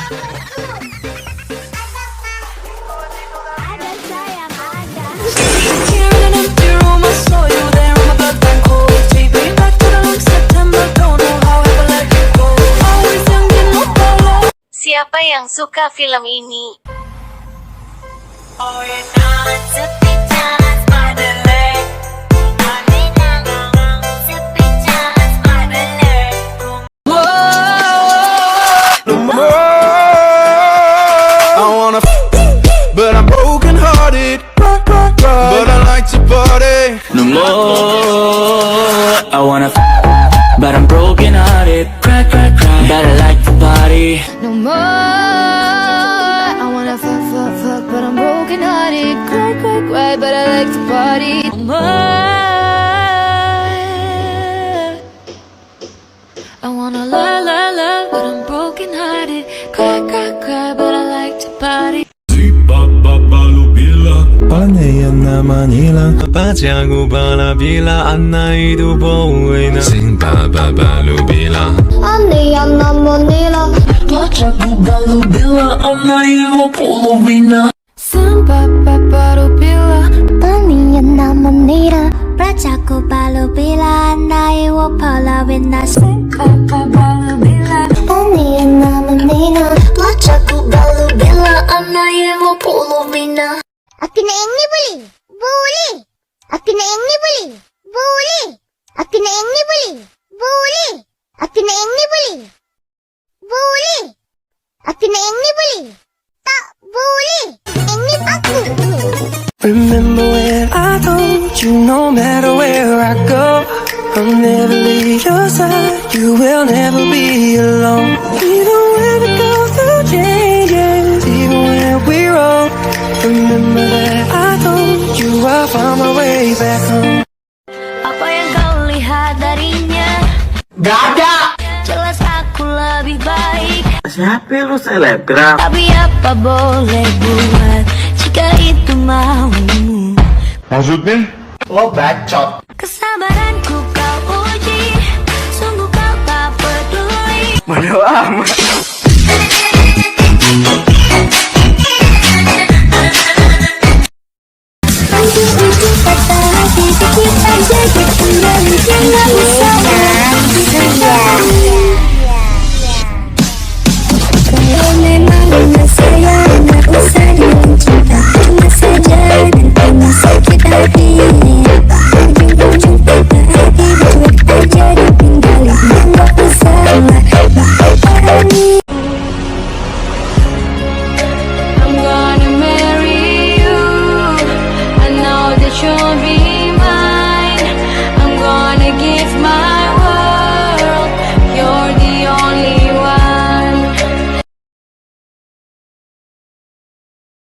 Ada sayang ada. Here in an empty room, I saw you there on my blood and cold. Take me back to the long September, don't know how I ever let you go. Always young and no follow. Siapa yang suka film ini? Oh, you're not sepi jalan spiderleg. Sepi jalan spiderleg. No more. I wanna but I'm broken hearted. But I like to party. No more. I wanna but I'm broken hearted. Cry, cry, cry. But I like to party. No more. I wanna fuck, fuck, fuck, but I'm broken hearted. Cry, cry, cry, but I like to party. No more. I wanna love, love, love, but I'm broken hearted. Cry, cry, cry, but I like to party. Panaya na Manila, Pajago Balabila, Anaidu Boina, Sing Baba Balubila. Anaya na Manila, Pajago Balubila, Anaidu Boina. Samba Paparubila, Anaya na Manila, Pajago Balubila, Anaidu Boina. Samba Paparubila, Anaya na Manila, Pajago Balubila, Anaidu Boina. Akin na yang ni boleh. Akin na yang ni boleh. Akin na yang ni boleh. Akin na yang ni boleh. Akin na yang ni boleh. Tak boleh. Yang ni aku. Remember when I told you no matter where I go, I'll never leave your side. You will never be alone. Even when we go through changes, even when we're old. Remember that I told you I'll find my way back home. Apa yang kau lihat darinya? Gak ada. Jelas aku lebih baik. Siapa lu selebgram? Tapi apa boleh buat jika itu maumu? Maksudnya? Lo bacot. Kesabaranku kau uji, sungguh kau tak peduli. Bodoh amat. Kalau memang sayang, gak usah